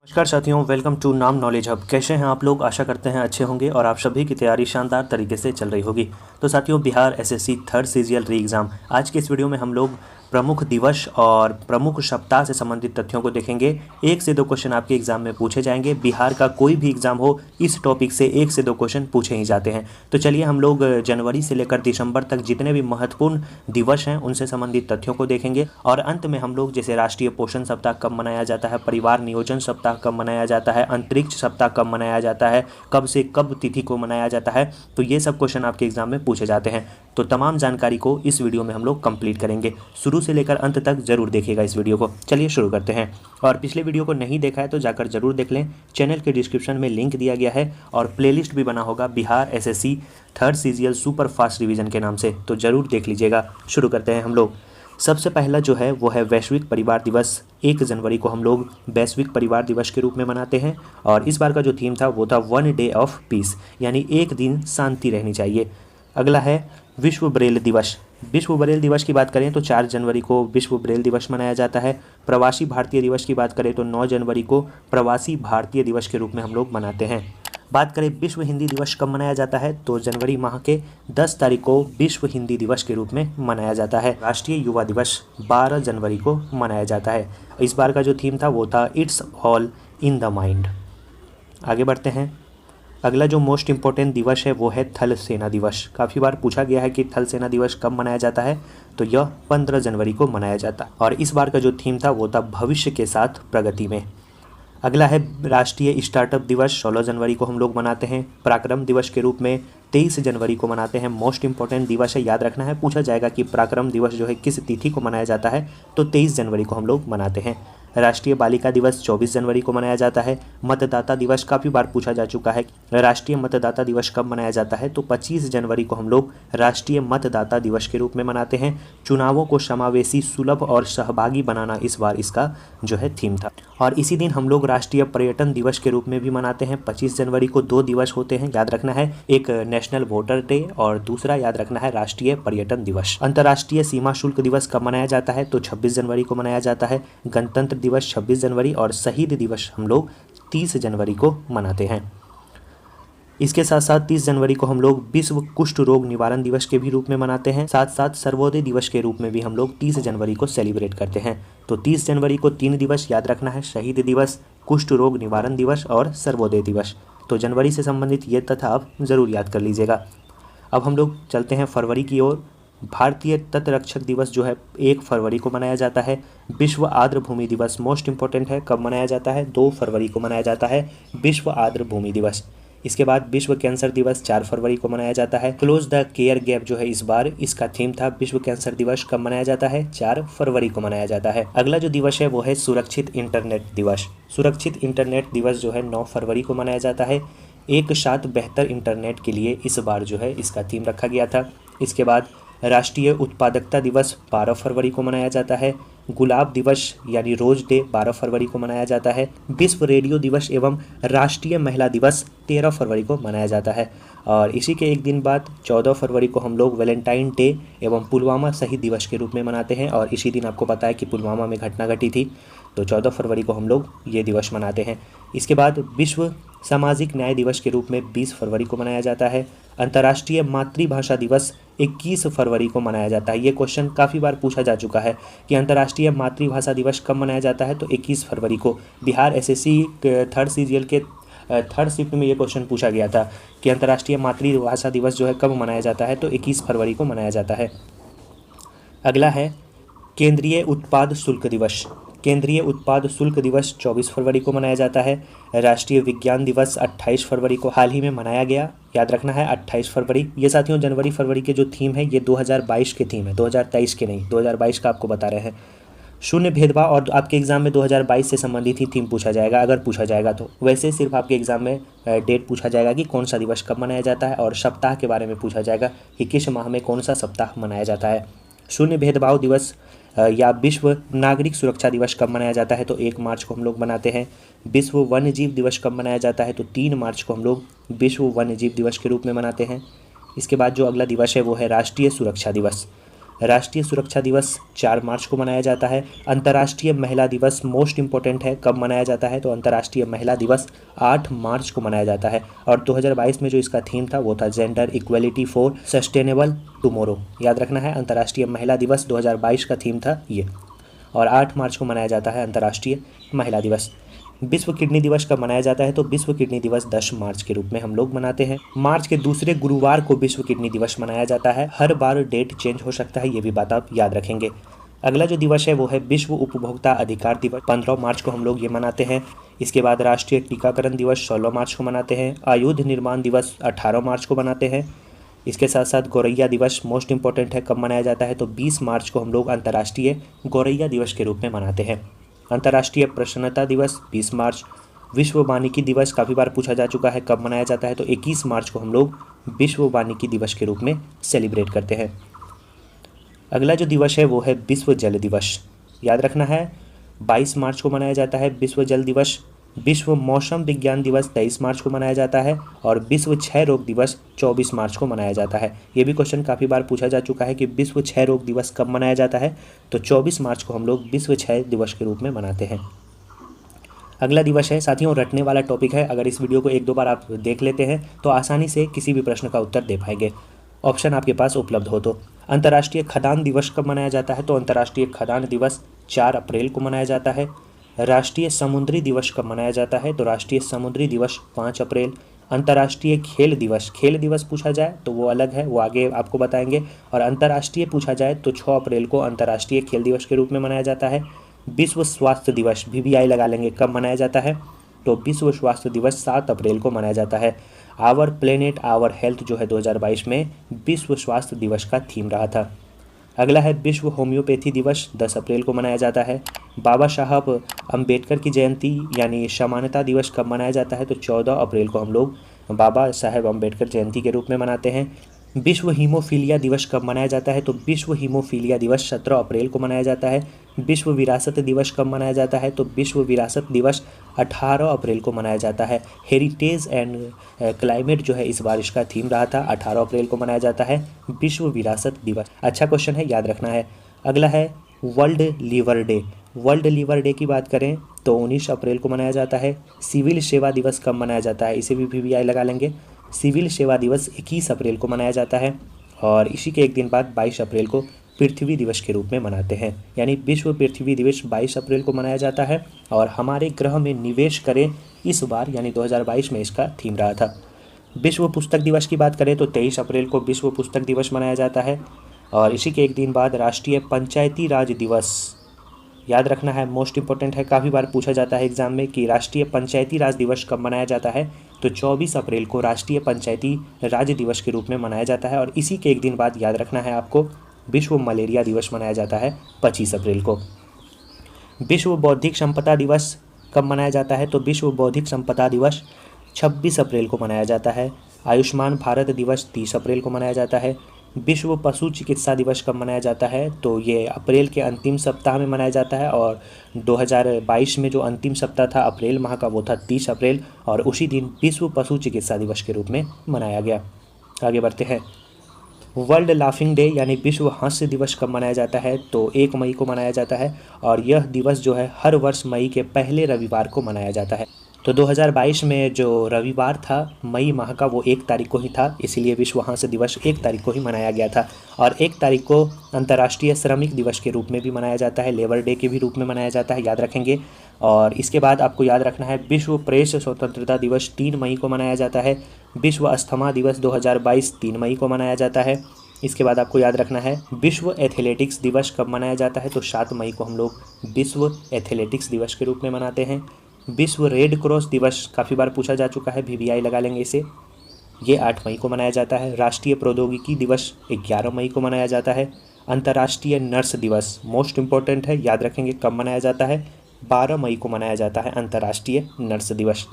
नमस्कार साथियों, welcome to नाम नॉलेज हब। कैसे हैं आप लोग? आशा करते हैं अच्छे होंगे और आप सभी की तैयारी शानदार तरीके से चल रही होगी। तो साथियों, बिहार एसएससी थर्ड सीजीएल री एग्ज़ाम, आज के इस वीडियो में हम लोग प्रमुख दिवस और प्रमुख सप्ताह से संबंधित तथ्यों को देखेंगे। 1 से 2 क्वेश्चन आपके एग्जाम में पूछे जाएंगे। बिहार का कोई भी एग्जाम हो, इस टॉपिक से 1 से 2 क्वेश्चन पूछे ही जाते हैं। तो चलिए हम लोग जनवरी से लेकर दिसंबर तक जितने भी महत्वपूर्ण दिवस हैं उनसे संबंधित तथ्यों को देखेंगे और अंत में हम लोग जैसे राष्ट्रीय पोषण सप्ताह कब मनाया जाता है, परिवार नियोजन सप्ताह कब मनाया जाता है, अंतरिक्ष सप्ताह कब मनाया जाता है, कब से कब तिथि को मनाया जाता है, तो ये सब क्वेश्चन आपके एग्जाम में पूछे जाते हैं। तो तमाम जानकारी को इस वीडियो में हम लोग कंप्लीट करेंगे। शुरू से लेकर अंत तक जरूर देखिएगा इस वीडियो को। चलिए शुरू करते हैं। और पिछले वीडियो को नहीं देखा है तो जाकर जरूर देख लें। चैनल के डिस्क्रिप्शन में लिंक दिया गया है और प्लेलिस्ट भी बना होगा Bihar SSC third CGL super fast revision के नाम से, तो जरूर देख लीजिएगा। शुरू करते हैं हम लोग। सबसे पहला जो है वो है वैश्विक परिवार दिवस। 1 जनवरी को हम लोग वैश्विक परिवार दिवस के रूप में मनाते हैं और इस बार का जो थीम था वो था 1 डे ऑफ पीस, यानी 1 दिन शांति रहनी चाहिए। अगला है विश्व ब्रेल दिवस। विश्व ब्रेल दिवस की बात करें तो 4 जनवरी को विश्व ब्रेल दिवस मनाया जाता है। प्रवासी भारतीय दिवस की बात करें तो 9 जनवरी को प्रवासी भारतीय दिवस के रूप में हम लोग मनाते हैं। बात करें विश्व हिंदी दिवस कब मनाया जाता है तो जनवरी माह के 10 तारीख को विश्व हिंदी दिवस के रूप में मनाया जाता है। राष्ट्रीय युवा दिवस 12 जनवरी को मनाया जाता है। इस बार का जो थीम था वो था it's all in the mind. आगे बढ़ते हैं। अगला जो मोस्ट इम्पोर्टेंट दिवस है वो है थल सेना दिवस। काफ़ी बार पूछा गया है कि थल सेना दिवस कब मनाया जाता है, तो यह 15 जनवरी को मनाया जाता है और इस बार का जो थीम था वो था भविष्य के साथ प्रगति में। अगला है राष्ट्रीय स्टार्टअप दिवस। 16 जनवरी को हम लोग मनाते हैं। पराक्रम दिवस के रूप में 23 जनवरी को मनाते हैं। मोस्ट इंपॉर्टेंट दिवस है, याद रखना है। पूछा जाएगा कि पराक्रम दिवस जो है किस तिथि को मनाया जाता है, तो 23 जनवरी को हम लोग मनाते हैं। राष्ट्रीय बालिका दिवस 24 जनवरी को मनाया जाता है। मतदाता दिवस काफ़ी बार पूछा जा चुका है। राष्ट्रीय मतदाता दिवस कब मनाया जाता है, तो 25 जनवरी को हम लोग राष्ट्रीय मतदाता दिवस के रूप में मनाते हैं। चुनावों को समावेशी, सुलभ और सहभागी बनाना इस बार इसका जो है थीम था। और इसी दिन हम लोग राष्ट्रीय पर्यटन दिवस के रूप में भी मनाते हैं। 25 जनवरी को 2 दिवस होते हैं, याद रखना है। एक नेशनल वोटर डे और दूसरा याद रखना है राष्ट्रीय पर्यटन दिवस। अंतर्राष्ट्रीय सीमा शुल्क दिवस कब मनाया जाता है, तो 26 जनवरी को मनाया जाता है। गणतंत्र दिवस 26 जनवरी और शहीद दिवस हम लोग 30 जनवरी को मनाते हैं। इसके साथ साथ 30 जनवरी को हम लोग विश्व कुष्ठ रोग निवारण दिवस के भी रूप में मनाते हैं। साथ साथ सर्वोदय दिवस के रूप में भी हम लोग 30 जनवरी को सेलिब्रेट करते हैं। तो 30 जनवरी को 3 दिवस याद रखना है, शहीद दिवस, कुष्ठ रोग निवारण दिवस और सर्वोदय दिवस। तो जनवरी से संबंधित ये तथ्य आप जरूर याद कर लीजिएगा। अब हम लोग चलते हैं फरवरी की ओर। भारतीय तटरक्षक दिवस जो है 1 फरवरी को मनाया जाता है। विश्व आर्द्र भूमि दिवस मोस्ट इंपॉर्टेंट है, कब मनाया जाता है, 2 फरवरी को मनाया जाता है विश्व आर्द्र भूमि दिवस। इसके बाद विश्व कैंसर दिवस 4 फरवरी को मनाया जाता है। क्लोज द केयर गैप जो है इस बार इसका थीम था विश्व कैंसर दिवस, कब मनाया जाता है, 4 फरवरी को मनाया जाता है। अगला जो दिवस है वो है सुरक्षित इंटरनेट दिवस। सुरक्षित इंटरनेट दिवस जो है 9 फरवरी को मनाया जाता है। एक साथ बेहतर इंटरनेट के लिए इस बार जो है इसका थीम रखा गया था। इसके बाद राष्ट्रीय उत्पादकता दिवस 12 फरवरी को मनाया जाता है। गुलाब दिवस यानी रोज डे 12 फरवरी को मनाया जाता है। विश्व रेडियो दिवस एवं राष्ट्रीय महिला दिवस 13 फरवरी को मनाया जाता है। और इसी के एक दिन बाद 14 फरवरी को हम लोग वैलेंटाइन डे एवं पुलवामा शहीद दिवस के रूप में मनाते हैं और इसी दिन आपको पता है कि पुलवामा में घटना घटी थी, तो 14 फरवरी को हम लोग ये दिवस मनाते हैं। इसके बाद विश्व सामाजिक न्याय दिवस के रूप में 20 फरवरी को मनाया जाता है। अंतर्राष्ट्रीय मातृभाषा दिवस 21 फरवरी को मनाया जाता है। ये क्वेश्चन काफ़ी बार पूछा जा चुका है कि अंतर्राष्ट्रीय मातृभाषा दिवस कब मनाया जाता है, तो 21 फरवरी को। बिहार एसएससी थर्ड सीजीएल के थर्ड शिफ्ट में ये क्वेश्चन पूछा गया था कि अंतर्राष्ट्रीय मातृभाषा दिवस जो है कब मनाया जाता है, तो 21 फरवरी को मनाया जाता है। अगला है केंद्रीय उत्पाद शुल्क दिवस। केंद्रीय उत्पाद शुल्क दिवस 24 फरवरी को मनाया जाता है। राष्ट्रीय विज्ञान दिवस 28 फरवरी को हाल ही में मनाया गया, याद रखना है 28 फरवरी। ये साथियों जनवरी फरवरी के जो थीम है ये 2022 के थीम है, 2023 के नहीं, 2022 का आपको बता रहे हैं। शून्य भेदभाव और आपके एग्जाम में 2022 से संबंधित ही थीम पूछा जाएगा, अगर पूछा जाएगा तो। वैसे सिर्फ आपके एग्जाम में डेट पूछा जाएगा कि कौन सा दिवस कब मनाया जाता है और सप्ताह के बारे में पूछा जाएगा कि किस माह में कौन सा सप्ताह मनाया जाता है। शून्य भेदभाव दिवस या विश्व नागरिक सुरक्षा दिवस कब मनाया जाता है, तो 1 मार्च को हम लोग मनाते हैं। विश्व वन्य जीव दिवस कब मनाया जाता है, तो 3 मार्च को हम लोग विश्व वन्य जीव दिवस के रूप में मनाते हैं। इसके बाद जो अगला दिवस है वो है राष्ट्रीय सुरक्षा दिवस। राष्ट्रीय सुरक्षा दिवस 4 मार्च को मनाया जाता है। अंतर्राष्ट्रीय महिला दिवस मोस्ट इम्पोर्टेंट है, कब मनाया जाता है? तो अंतर्राष्ट्रीय महिला दिवस 8 मार्च को मनाया जाता है। और 2022 में जो इसका थीम था वो था gender equality for sustainable tomorrow. याद रखना है, अंतर्राष्ट्रीय महिला दिवस 2022 का थीम था ये। और 8 मार्च को मनाया जाता है अंतर्राष्ट्रीय महिला दिवस। विश्व किडनी दिवस कब मनाया जाता है? तो विश्व किडनी दिवस 10 मार्च के रूप में हम लोग मनाते हैं। मार्च के दूसरे गुरुवार को विश्व किडनी दिवस मनाया जाता है। हर बार डेट चेंज हो सकता है, ये भी बात आप याद रखेंगे। अगला जो दिवस है वो है विश्व उपभोक्ता अधिकार दिवस, 15 मार्च को हम लोग ये मनाते हैं। इसके बाद राष्ट्रीय टीकाकरण दिवस 16 मार्च को मनाते हैं। आयुध निर्माण दिवस 18 मार्च को मनाते हैं। इसके साथ साथ गौरैया दिवस मोस्ट इंपॉर्टेंट है, कब मनाया जाता है? तो 20 मार्च को हम लोग अंतर्राष्ट्रीय गौरैया दिवस के रूप में मनाते हैं। अंतर्राष्ट्रीय प्रसन्नता दिवस 20 मार्च। विश्व वानिकी दिवस काफ़ी बार पूछा जा चुका है, कब मनाया जाता है? तो 21 मार्च को हम लोग विश्व वानिकी दिवस के रूप में सेलिब्रेट करते हैं। अगला जो दिवस है वो है विश्व जल दिवस। याद रखना है, 22 मार्च को मनाया जाता है विश्व जल दिवस। विश्व मौसम विज्ञान दिवस 23 मार्च को मनाया जाता है। और विश्व क्षय रोग दिवस 24 मार्च को मनाया जाता है। ये भी क्वेश्चन काफ़ी बार पूछा जा चुका है कि विश्व क्षय रोग दिवस कब मनाया जाता है? तो 24 मार्च को हम लोग विश्व क्षय दिवस के रूप में मनाते हैं। अगला दिवस है साथियों, रटने वाला टॉपिक है। अगर इस वीडियो को 1-2 बार आप देख लेते हैं तो आसानी से किसी भी प्रश्न का उत्तर दे पाएंगे, ऑप्शन आपके पास उपलब्ध हो तो। अंतर्राष्ट्रीय खदान दिवस कब मनाया जाता है? तो अंतर्राष्ट्रीय खदान दिवस 4 अप्रैल को मनाया जाता है। राष्ट्रीय समुद्री दिवस कब मनाया जाता है? तो राष्ट्रीय समुद्री दिवस 5 अप्रैल। अंतर्राष्ट्रीय खेल दिवस पूछा जाए तो वो अलग है, वो आगे आपको बताएंगे। और अंतर्राष्ट्रीय पूछा जाए तो 6 अप्रैल को अंतर्राष्ट्रीय खेल दिवस के रूप में मनाया जाता है। विश्व स्वास्थ्य दिवस VVI लगा लेंगे, कब मनाया जाता है? तो विश्व स्वास्थ्य दिवस 7 अप्रैल को मनाया जाता है। आवर प्लेनेट आवर हेल्थ जो है 2022 में विश्व स्वास्थ्य दिवस का थीम रहा था। अगला है विश्व होम्योपैथी दिवस 10 अप्रैल को मनाया जाता है। बाबा साहब अम्बेडकर की जयंती यानी समानता दिवस कब मनाया जाता है? तो 14 अप्रैल को हम लोग बाबा साहब अम्बेडकर जयंती के रूप में मनाते हैं। विश्व हीमोफीलिया दिवस कब मनाया जाता है? तो विश्व हीमोफीलिया दिवस 17 अप्रैल को मनाया जाता है। विश्व विरासत दिवस कब मनाया जाता है? तो विश्व विरासत दिवस 18 अप्रैल को मनाया जाता है। हेरिटेज एंड क्लाइमेट जो है इस बार इसका थीम रहा था, 18 अप्रैल को मनाया जाता है विश्व विरासत दिवस। अच्छा क्वेश्चन है, याद रखना है। अगला है world liver day. World liver day की बात करें तो 19 अप्रैल को मनाया जाता है। सिविल सेवा दिवस कब मनाया जाता है? इसे भी VVI लगा लेंगे। सिविल सेवा दिवस 21 अप्रैल को मनाया जाता है। और इसी के एक दिन बाद 22 अप्रैल को पृथ्वी दिवस के रूप में मनाते हैं, यानी विश्व पृथ्वी दिवस 22 अप्रैल को मनाया जाता है। और हमारे ग्रह में निवेश करें इस बार यानी 2022 में इसका थीम रहा था। विश्व पुस्तक दिवस की बात करें तो 23 अप्रैल को विश्व पुस्तक दिवस मनाया जाता है। और इसी के एक दिन बाद राष्ट्रीय पंचायती राज दिवस, याद रखना है, मोस्ट इंपॉर्टेंट है, काफ़ी बार पूछा जाता है एग्जाम में कि राष्ट्रीय पंचायती राज दिवस कब मनाया जाता है? तो 24 अप्रैल को राष्ट्रीय पंचायती राज दिवस के रूप में मनाया जाता है। और इसी के एक दिन बाद याद रखना है आपको, विश्व मलेरिया दिवस मनाया जाता है 25 अप्रैल को। विश्व बौद्धिक संपदा दिवस कब मनाया जाता है? तो विश्व बौद्धिक संपदा दिवस 26 अप्रैल को मनाया जाता है। आयुष्मान भारत दिवस 30 अप्रैल को मनाया जाता है। विश्व पशु चिकित्सा दिवस कब मनाया जाता है? तो ये अप्रैल के अंतिम सप्ताह में मनाया जाता है। और 2022 में जो अंतिम सप्ताह था अप्रैल माह का वो था 30 अप्रैल, और उसी दिन विश्व पशु चिकित्सा दिवस के रूप में मनाया गया। आगे बढ़ते हैं। वर्ल्ड लाफिंग डे यानी विश्व हास्य दिवस कब मनाया जाता है? तो 1 मई को मनाया जाता है। और यह दिवस जो है हर वर्ष मई के पहले रविवार को मनाया जाता है। तो 2022 में जो रविवार था मई माह का वो 1 तारीख को ही था, इसीलिए विश्व हास्य दिवस 1 तारीख को ही मनाया गया था। और 1 तारीख को अंतर्राष्ट्रीय श्रमिक दिवस के रूप में भी मनाया जाता है, लेबर डे के भी रूप में मनाया जाता है, याद रखेंगे। और इसके बाद आपको याद रखना है विश्व प्रेस स्वतंत्रता दिवस 3 मई को मनाया जाता है। विश्व अस्थमा दिवस 2022 3 मई को मनाया जाता है। इसके बाद आपको याद रखना है विश्व एथलेटिक्स दिवस कब मनाया जाता है? तो 7 मई को हम लोग विश्व एथलेटिक्स दिवस के रूप में मनाते हैं। विश्व रेड क्रॉस दिवस काफ़ी बार पूछा जा चुका है, VVI लगा लेंगे इसे, ये 8 मई को मनाया जाता है। राष्ट्रीय प्रौद्योगिकी दिवस 11 मई को मनाया जाता है। अंतर्राष्ट्रीय नर्स दिवस मोस्ट इम्पॉर्टेंट है, याद रखेंगे कब मनाया जाता है? 12 मई को मनाया जाता है अंतर्राष्ट्रीय नर्स दिवस।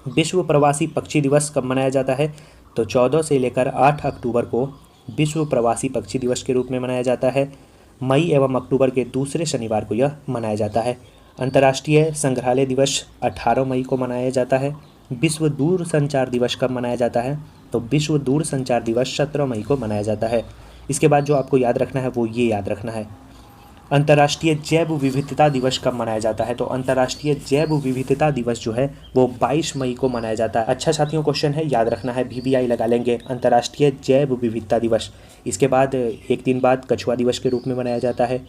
विश्व प्रवासी पक्षी दिवस कब मनाया जाता है? तो 14 से लेकर 8 अक्टूबर को विश्व प्रवासी पक्षी दिवस के रूप में मनाया जाता है। मई एवं अक्टूबर के दूसरे शनिवार को यह मनाया जाता है। अंतर्राष्ट्रीय संग्रहालय दिवस 18 मई को मनाया जाता है। विश्व दूर संचार दिवस कब मनाया जाता है? तो विश्व दूर संचार दिवस 17 मई को मनाया जाता है। इसके बाद जो आपको याद रखना है वो ये याद रखना है, अंतर्राष्ट्रीय जैव विविधता दिवस कब मनाया जाता है। तो अंतर्राष्ट्रीय जैव विविधता दिवस जो है वो 22 मई को मनाया जाता है। अच्छा साथियों, क्वेश्चन है, याद रखना है, VVI लगा लेंगे, अंतर्राष्ट्रीय जैव विविधता दिवस। इसके बाद एक दिन बाद कछुआ दिवस के रूप में मनाया जाता है,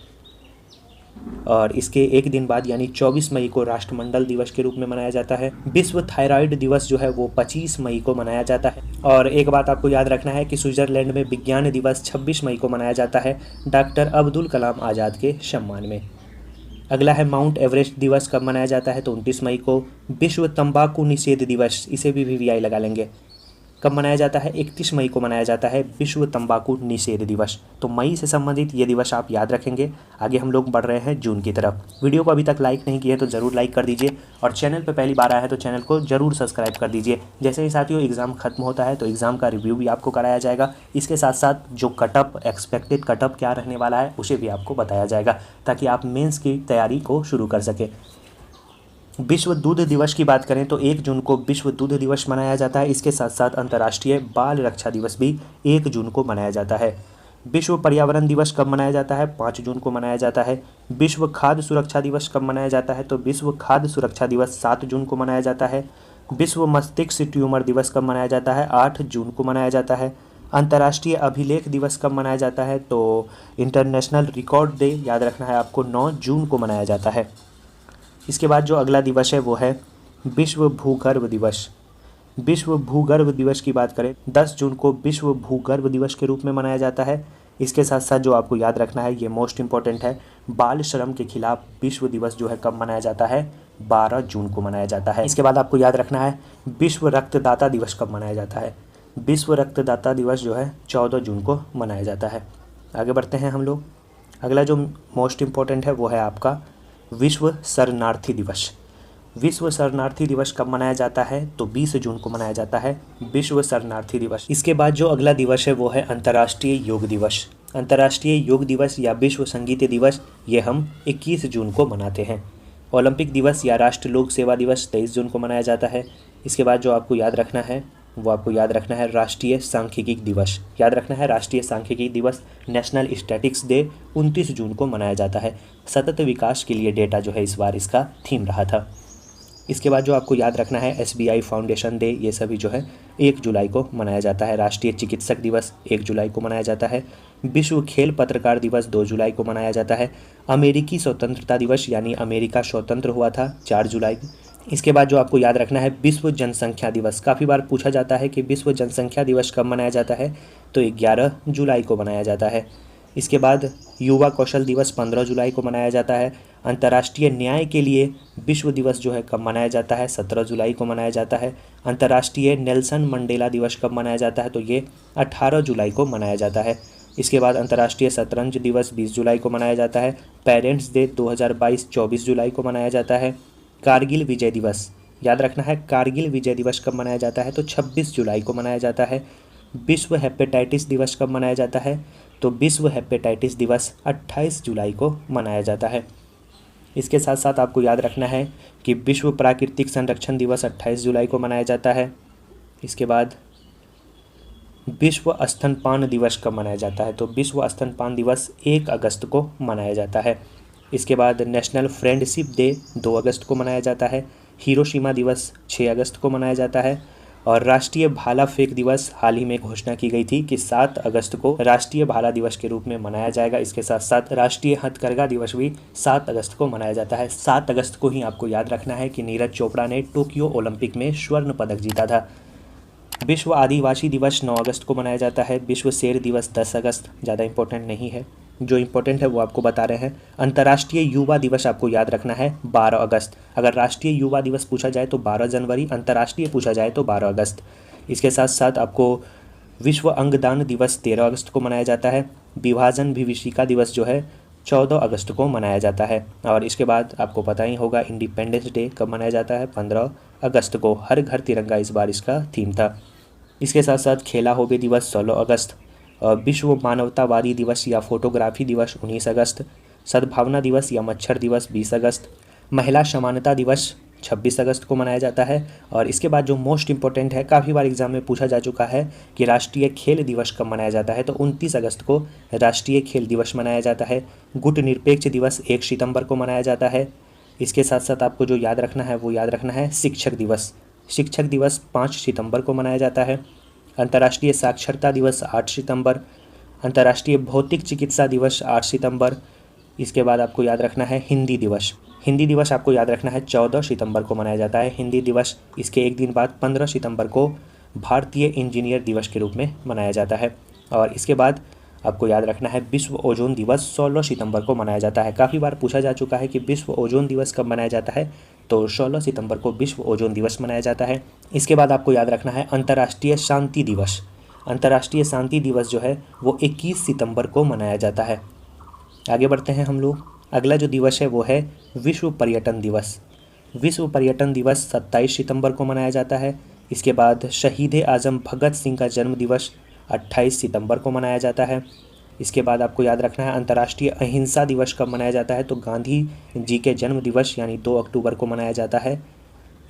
और इसके एक दिन बाद यानी 24 मई को राष्ट्रमंडल दिवस के रूप में मनाया जाता है। विश्व थायराइड दिवस जो है वो 25 मई को मनाया जाता है। और एक बात आपको याद रखना है कि स्विट्जरलैंड में विज्ञान दिवस 26 मई को मनाया जाता है, डॉक्टर अब्दुल कलाम आज़ाद के सम्मान में। अगला है माउंट एवरेस्ट दिवस कब मनाया जाता है। तो 29 मई को। विश्व तंबाकू निषेध दिवस, इसे भी VVI लगा लेंगे, कब मनाया जाता है। 31 मई को मनाया जाता है विश्व तंबाकू निषेध दिवस। तो मई से संबंधित ये दिवस आप याद रखेंगे। आगे हम लोग बढ़ रहे हैं जून की तरफ। वीडियो को अभी तक लाइक नहीं किया है तो ज़रूर लाइक कर दीजिए, और चैनल पर पहली बार आया है तो चैनल को ज़रूर सब्सक्राइब कर दीजिए। जैसे ही साथियों एग्ज़ाम खत्म होता है तो एग्ज़ाम का रिव्यू भी आपको कराया जाएगा। इसके साथ साथ जो कटअप, एक्सपेक्टेड कटअप क्या रहने वाला है उसे भी आपको बताया जाएगा, ताकि आप मेंस की तैयारी को शुरू कर सकें। विश्व दूध दिवस की बात करें तो 1 जून को विश्व दूध दिवस मनाया जाता है। इसके साथ साथ अंतर्राष्ट्रीय बाल रक्षा दिवस भी 1 जून को मनाया जाता है। विश्व पर्यावरण दिवस कब मनाया जाता है। 5 जून को मनाया जाता है। विश्व खाद्य सुरक्षा दिवस कब मनाया जाता है। तो विश्व खाद्य सुरक्षा दिवस 7 जून को मनाया जाता है। विश्व मस्तिष्क ट्यूमर दिवस कब मनाया जाता है। 8 जून को मनाया जाता है। अंतर्राष्ट्रीय अभिलेख दिवस कब मनाया जाता है। तो इंटरनेशनल रिकॉर्ड डे याद रखना है आपको, 9 जून को मनाया जाता है। इसके बाद जो अगला दिवस है वो है विश्व भूगर्भ दिवस। विश्व भूगर्भ दिवस की बात करें 10 जून को विश्व भूगर्भ दिवस के रूप में मनाया जाता है। इसके साथ साथ जो आपको याद रखना है, ये मोस्ट इम्पॉर्टेंट है, बाल श्रम के खिलाफ विश्व दिवस जो है कब मनाया जाता है। 12 जून को मनाया जाता है। इसके बाद आपको याद रखना है विश्व रक्तदाता दिवस कब मनाया जाता है। विश्व रक्तदाता दिवस जो है 14 जून को मनाया जाता है। आगे बढ़ते हैं हम लोग। अगला जो मोस्ट इम्पॉर्टेंट है वो है आपका विश्व शरणार्थी दिवस। विश्व शरणार्थी दिवस कब मनाया जाता है। तो 20 जून को मनाया जाता है विश्व शरणार्थी दिवस। इसके बाद जो अगला दिवस है वो है अंतर्राष्ट्रीय योग दिवस। अंतर्राष्ट्रीय योग दिवस या विश्व संगीत दिवस ये हम 21 जून को मनाते हैं। ओलंपिक दिवस या राष्ट्र लोक सेवा दिवस 23 जून को मनाया जाता है। इसके बाद जो आपको याद रखना है वो आपको याद रखना है राष्ट्रीय सांख्यिकी दिवस। याद रखना है राष्ट्रीय सांख्यिकी दिवस, नेशनल स्टैटिक्स डे 29 जून को मनाया जाता है। सतत विकास के लिए डेटा जो है इस बार इसका थीम रहा था। इसके बाद जो आपको याद रखना है SBI फाउंडेशन डे, ये सभी जो है 1 जुलाई को मनाया जाता है। राष्ट्रीय चिकित्सक दिवस 1 जुलाई को मनाया जाता है। विश्व खेल पत्रकार दिवस 2 जुलाई को मनाया जाता है। अमेरिकी स्वतंत्रता दिवस यानी अमेरिका स्वतंत्र हुआ था 4 जुलाई को। इसके बाद जो आपको याद रखना है विश्व जनसंख्या दिवस। काफ़ी बार पूछा जाता है कि विश्व जनसंख्या दिवस कब मनाया जाता है। तो 11 जुलाई को मनाया जाता है। इसके बाद युवा कौशल दिवस 15 जुलाई को मनाया जाता है। अंतर्राष्ट्रीय न्याय के लिए विश्व दिवस जो है कब मनाया जाता है। 17 जुलाई को मनाया जाता है। अंतर्राष्ट्रीय नेल्सन मंडेला दिवस कब मनाया जाता है। तो ये 18 जुलाई को मनाया जाता है। इसके बाद अंतर्राष्ट्रीय शतरंज दिवस 20 जुलाई को मनाया जाता है। पेरेंट्स डे 2022 24 जुलाई को मनाया जाता है। कारगिल विजय दिवस, याद रखना है कारगिल विजय दिवस कब मनाया जाता है। तो 26 जुलाई को मनाया जाता है। विश्व हेपेटाइटिस दिवस कब मनाया जाता है। तो विश्व हेपेटाइटिस दिवस 28 जुलाई को मनाया जाता है। इसके साथ साथ आपको याद रखना है कि विश्व प्राकृतिक संरक्षण दिवस 28 जुलाई को मनाया जाता है। इसके बाद विश्व स्तनपान दिवस कब मनाया जाता है। तो विश्व स्तनपान दिवस 1 अगस्त को मनाया जाता है। इसके बाद नेशनल फ्रेंडशिप डे 2 अगस्त को मनाया जाता है। हिरोशिमा दिवस 6 अगस्त को मनाया जाता है। और राष्ट्रीय भाला फेंक दिवस हाल ही में घोषणा की गई थी कि 7 अगस्त को राष्ट्रीय भाला दिवस के रूप में मनाया जाएगा। इसके साथ साथ राष्ट्रीय हथकरघा दिवस भी 7 अगस्त को मनाया जाता है। 7 अगस्त को ही आपको याद रखना है कि नीरज चोपड़ा ने टोक्यो ओलंपिक में स्वर्ण पदक जीता था। विश्व आदिवासी दिवस 9 अगस्त को मनाया जाता है। विश्व शेर दिवस 10 अगस्त, ज़्यादा इंपॉर्टेंट नहीं है, जो इंपॉर्टेंट है वो आपको बता रहे हैं। अंतर्राष्ट्रीय युवा दिवस आपको याद रखना है 12 अगस्त। अगर राष्ट्रीय युवा दिवस पूछा जाए तो 12 जनवरी, अंतर्राष्ट्रीय पूछा जाए तो 12 अगस्त। इसके साथ साथ आपको विश्व अंगदान दिवस 13 अगस्त को मनाया जाता है। विभाजन विभीषिका दिवस जो है 14 अगस्त को मनाया जाता है। और इसके बाद आपको पता ही होगा इंडिपेंडेंस डे कब मनाया जाता है, 15 अगस्त को। हर घर तिरंगा इस बार इसका थीम था। इसके साथ साथ खेला होबे दिवस 16 अगस्त। विश्व मानवतावादी दिवस या फोटोग्राफी दिवस 19 अगस्त। सद्भावना दिवस या मच्छर दिवस 20 अगस्त। महिला समानता दिवस 26 अगस्त को मनाया जाता है। और इसके बाद जो मोस्ट इंपॉर्टेंट है, काफ़ी बार एग्जाम में पूछा जा चुका है कि राष्ट्रीय खेल दिवस कब मनाया जाता है, तो 29 अगस्त को राष्ट्रीय खेल दिवस मनाया जाता है। गुटनिरपेक्ष दिवस 1 सितंबर को मनाया जाता है। इसके साथ साथ आपको जो याद रखना है वो याद रखना है शिक्षक दिवस। शिक्षक दिवस 5 सितंबर को मनाया जाता है। अंतर्राष्ट्रीय साक्षरता दिवस 8 सितंबर। अंतर्राष्ट्रीय भौतिक चिकित्सा दिवस 8 सितंबर। इसके बाद आपको याद रखना है हिंदी दिवस। हिंदी दिवस आपको याद रखना है 14 सितंबर को मनाया जाता है हिंदी दिवस। इसके एक दिन बाद 15 सितंबर को भारतीय इंजीनियर दिवस के रूप में मनाया जाता है। और इसके बाद आपको याद रखना है विश्व ओजोन दिवस 16 सितंबर को मनाया जाता है। काफ़ी बार पूछा जा चुका है कि विश्व ओजोन दिवस कब मनाया जाता है, तो 16 सितंबर को विश्व ओजोन दिवस मनाया जाता है। इसके बाद आपको याद रखना है अंतर्राष्ट्रीय शांति दिवस। अंतर्राष्ट्रीय शांति दिवस जो है वो 21 सितंबर को मनाया जाता है। आगे बढ़ते हैं हम लोग। अगला जो दिवस है वो है विश्व पर्यटन दिवस। विश्व पर्यटन दिवस 27 सितंबर को मनाया जाता है। इसके बाद शहीद आजम भगत सिंह का जन्म दिवस 28 सितंबर को मनाया जाता है। इसके बाद आपको याद रखना है अंतर्राष्ट्रीय अहिंसा दिवस कब मनाया जाता है, तो गांधी जी के जन्म दिवस यानी 2 अक्टूबर को मनाया जाता है।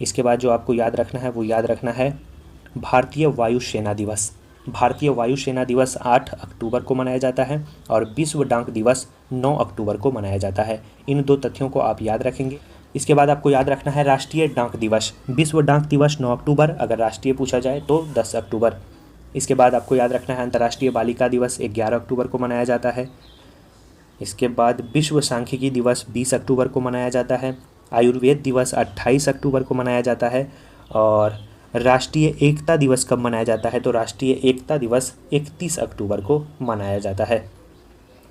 इसके बाद जो आपको याद रखना है वो याद रखना है भारतीय वायुसेना दिवस। भारतीय वायुसेना दिवस 8 अक्टूबर को मनाया जाता है। और विश्व डाक दिवस 9 अक्टूबर को मनाया जाता है। इन 2 तथ्यों को आप याद रखेंगे। इसके बाद आपको याद रखना है राष्ट्रीय डाक दिवस। विश्व डाक दिवस 9 अक्टूबर, अगर राष्ट्रीय पूछा जाए तो 10 अक्टूबर। इसके बाद आपको याद रखना है अंतर्राष्ट्रीय बालिका दिवस 11 अक्टूबर को मनाया जाता है। इसके बाद विश्व सांख्यिकी दिवस 20 अक्टूबर को मनाया जाता है। आयुर्वेद दिवस 28 अक्टूबर को मनाया जाता है। और राष्ट्रीय एकता दिवस कब मनाया जाता है, तो राष्ट्रीय एकता दिवस 31 अक्टूबर को मनाया जाता है।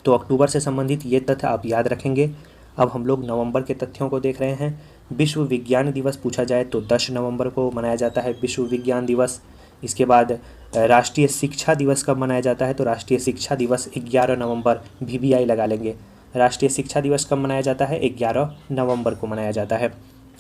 तो अक्टूबर से संबंधित ये तथ्य आप याद रखेंगे। अब हम लोग नवंबर के तथ्यों को देख रहे हैं। विश्व विज्ञान दिवस पूछा जाए तो 10 नवंबर को मनाया जाता है विश्व विज्ञान दिवस। इसके बाद राष्ट्रीय शिक्षा दिवस कब मनाया जाता है, तो राष्ट्रीय शिक्षा दिवस 11 नवंबर, VVI लगा लेंगे। राष्ट्रीय शिक्षा दिवस कब मनाया जाता है, 11 नवंबर को मनाया जाता है।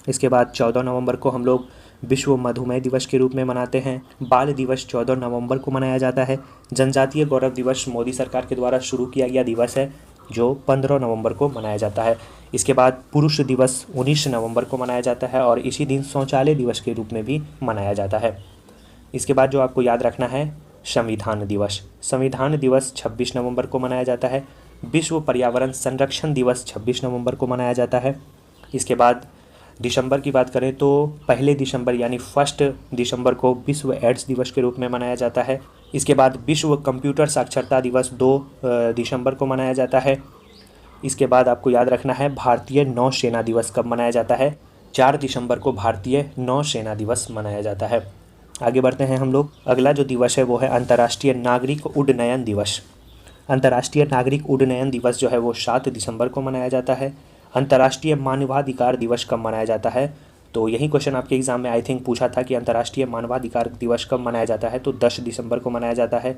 इसके बाद 14 नवंबर को हम लोग विश्व मधुमेह दिवस के रूप में मनाते हैं। बाल दिवस 14 नवंबर को मनाया जाता है। जनजातीय गौरव दिवस मोदी सरकार के द्वारा शुरू किया गया दिवस है जो 15 नवंबर को मनाया जाता है। इसके बाद पुरुष दिवस 19 नवंबर को मनाया जाता है और इसी दिन शौचालय दिवस के रूप में भी मनाया जाता है। इसके बाद जो आपको याद रखना है संविधान दिवस। संविधान दिवस 26 नवंबर को मनाया जाता है। विश्व पर्यावरण संरक्षण दिवस 26 नवंबर को मनाया जाता है। इसके बाद दिसंबर की बात करें तो 1 दिसंबर यानी 1 दिसंबर को विश्व एड्स दिवस के रूप में मनाया जाता है। इसके बाद विश्व कंप्यूटर साक्षरता दिवस 2 दिसंबर को मनाया जाता है। इसके बाद आपको याद रखना है भारतीय नौसेना दिवस कब मनाया जाता है, 4 दिसंबर को भारतीय नौसेना दिवस मनाया जाता है। आगे बढ़ते हैं हम लोग। अगला जो दिवस है वो है अंतर्राष्ट्रीय नागरिक उड्डयन दिवस। अंतर्राष्ट्रीय नागरिक उड्डयन दिवस जो है वो 7 दिसंबर को मनाया जाता है। अंतर्राष्ट्रीय मानवाधिकार दिवस कब मनाया जाता है, तो यही क्वेश्चन आपके एग्जाम में आई थिंक पूछा था कि अंतर्राष्ट्रीय मानवाधिकार दिवस कब मनाया जाता है, तो 10 दिसंबर को मनाया जाता है।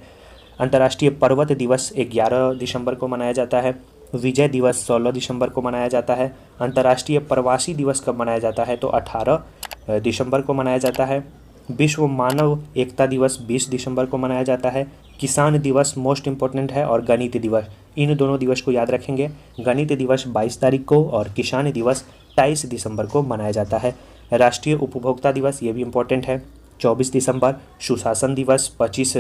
अंतर्राष्ट्रीय पर्वत दिवस 11 दिसंबर को मनाया जाता है। विजय दिवस 16 दिसंबर को मनाया जाता है। अंतर्राष्ट्रीय प्रवासी दिवस कब मनाया जाता है, तो 18 दिसंबर को मनाया जाता है। विश्व मानव एकता दिवस 20 दिसंबर को मनाया जाता है। किसान दिवस मोस्ट इम्पोर्टेंट है और गणित दिवस, इन दोनों दिवस को याद रखेंगे। गणित दिवस 22 तारीख को और किसान दिवस 23 दिसंबर को मनाया जाता है। राष्ट्रीय उपभोक्ता दिवस ये भी इम्पोर्टेंट है 24 दिसंबर। सुशासन दिवस 25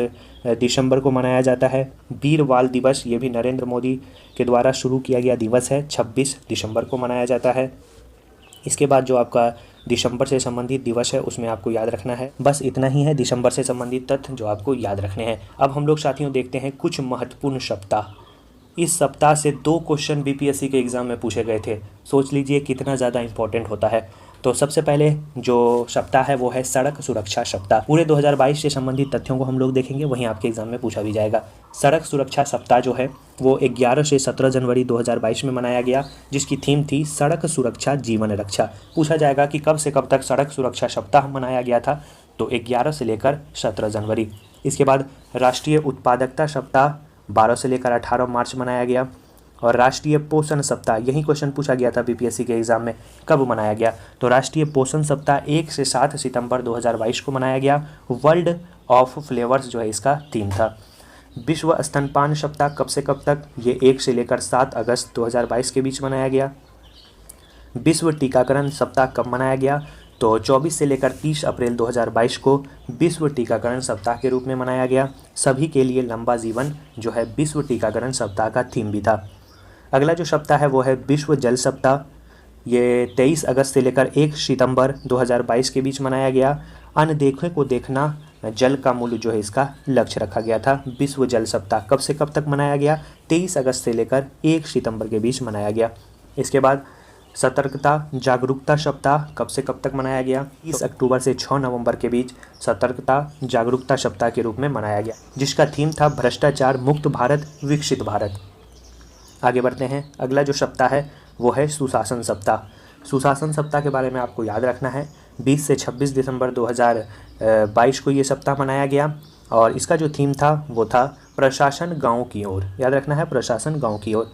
दिसंबर को मनाया जाता है। वीर बाल दिवस ये भी नरेंद्र मोदी के द्वारा शुरू किया गया दिवस है, 26 दिसंबर को मनाया जाता है। इसके बाद जो आपका दिसंबर से संबंधित दिवस है उसमें आपको याद रखना है। बस इतना ही है दिसंबर से संबंधित तथ्य जो आपको याद रखने हैं। अब हम लोग साथियों देखते हैं कुछ महत्वपूर्ण सप्ताह। इस सप्ताह से 2 क्वेश्चन बीपीएससी के एग्ज़ाम में पूछे गए थे। सोच लीजिए कितना ज़्यादा इंपॉर्टेंट होता है। तो सबसे पहले जो सप्ताह है वो है सड़क सुरक्षा सप्ताह। पूरे 2022 से संबंधित तथ्यों को हम लोग देखेंगे, वहीं आपके एग्जाम में पूछा भी जाएगा। सड़क सुरक्षा सप्ताह जो है वो 11 से 17 जनवरी 2022 में मनाया गया, जिसकी थीम थी सड़क सुरक्षा जीवन रक्षा। पूछा जाएगा कि कब से कब तक सड़क सुरक्षा सप्ताह मनाया गया था, तो 11 से लेकर 17 जनवरी। इसके बाद राष्ट्रीय उत्पादकता सप्ताह 12 से लेकर 18 मार्च मनाया गया। और राष्ट्रीय पोषण सप्ताह, यही क्वेश्चन पूछा गया था बीपीएससी के एग्जाम में, कब मनाया गया, तो राष्ट्रीय पोषण सप्ताह 1 से 7 सितंबर 2022 को मनाया गया। वर्ल्ड ऑफ फ्लेवर्स जो है इसका थीम था। विश्व स्तनपान सप्ताह कब से कब तक, ये 1 से लेकर 7 अगस्त 2022 के बीच मनाया गया। विश्व टीकाकरण सप्ताह कब मनाया गया? तो 24 से लेकर 30 अप्रैल 2022 को विश्व टीकाकरण सप्ताह के रूप में मनाया गया। सभी के लिए लंबा जीवन जो है विश्व टीकाकरण सप्ताह का थीम भी था। अगला जो सप्ताह है वो है विश्व जल सप्ताह। ये 23 अगस्त से लेकर 1 सितंबर 2022 के बीच मनाया गया। अनदेखे को देखना जल का मूल्य जो है इसका लक्ष्य रखा गया था। विश्व जल सप्ताह कब से कब तक मनाया गया? 23 अगस्त से लेकर 1 सितंबर के बीच मनाया गया। इसके बाद सतर्कता जागरूकता सप्ताह कब से कब तक मनाया गया? 30 अक्टूबर से 6 नवंबर के बीच सतर्कता जागरूकता सप्ताह के रूप में मनाया गया, जिसका थीम था भ्रष्टाचार मुक्त भारत विकसित भारत। आगे बढ़ते हैं। अगला जो सप्ताह है वो है सुशासन सप्ताह। सुशासन सप्ताह के बारे में आपको याद रखना है 20 से 26 दिसंबर 2022 को ये सप्ताह मनाया गया और इसका जो थीम था वो था प्रशासन गाँव की ओर। याद रखना है, प्रशासन गाँव की ओर।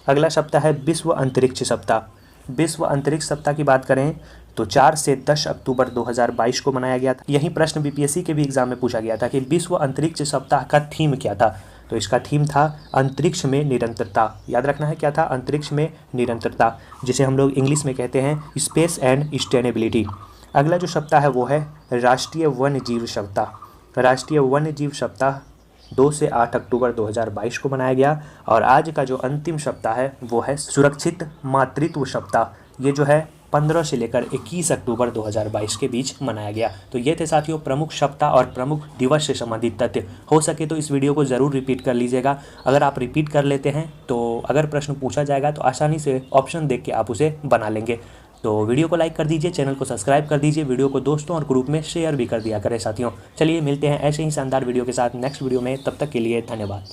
अगला सप्ताह है विश्व अंतरिक्ष सप्ताह। विश्व अंतरिक्ष सप्ताह की बात करें तो 4 से 10 अक्टूबर 2022 को मनाया गया था। यही प्रश्न बीपीएससी के भी एग्जाम में पूछा गया था कि विश्व अंतरिक्ष सप्ताह का थीम क्या था? तो इसका थीम था अंतरिक्ष में निरंतरता। याद रखना है क्या था? अंतरिक्ष में निरंतरता, जिसे हम लोग इंग्लिश में कहते हैं स्पेस एंड सस्टेनेबिलिटी। अगला जो सप्ताह है वो है राष्ट्रीय वन्य जीव सप्ताह। राष्ट्रीय वन्य जीव सप्ताह 2 से 8 अक्टूबर 2022 को मनाया गया और आज का जो अंतिम सप्ताह है वो है सुरक्षित मातृत्व सप्ताह। ये जो है 15 से लेकर 21 अक्टूबर 2022 के बीच मनाया गया। तो ये थे साथियों प्रमुख सप्ताह और प्रमुख दिवस से संबंधित तथ्य। हो सके तो इस वीडियो को ज़रूर रिपीट कर लीजिएगा। अगर आप रिपीट कर लेते हैं तो अगर प्रश्न पूछा जाएगा तो आसानी से ऑप्शन देख के आप उसे बना लेंगे। तो वीडियो को लाइक कर दीजिए, चैनल को सब्सक्राइब कर दीजिए, वीडियो को दोस्तों और ग्रुप में शेयर भी कर दिया करें साथियों। चलिए मिलते हैं ऐसे ही शानदार वीडियो के साथ नेक्स्ट वीडियो में। तब तक के लिए धन्यवाद।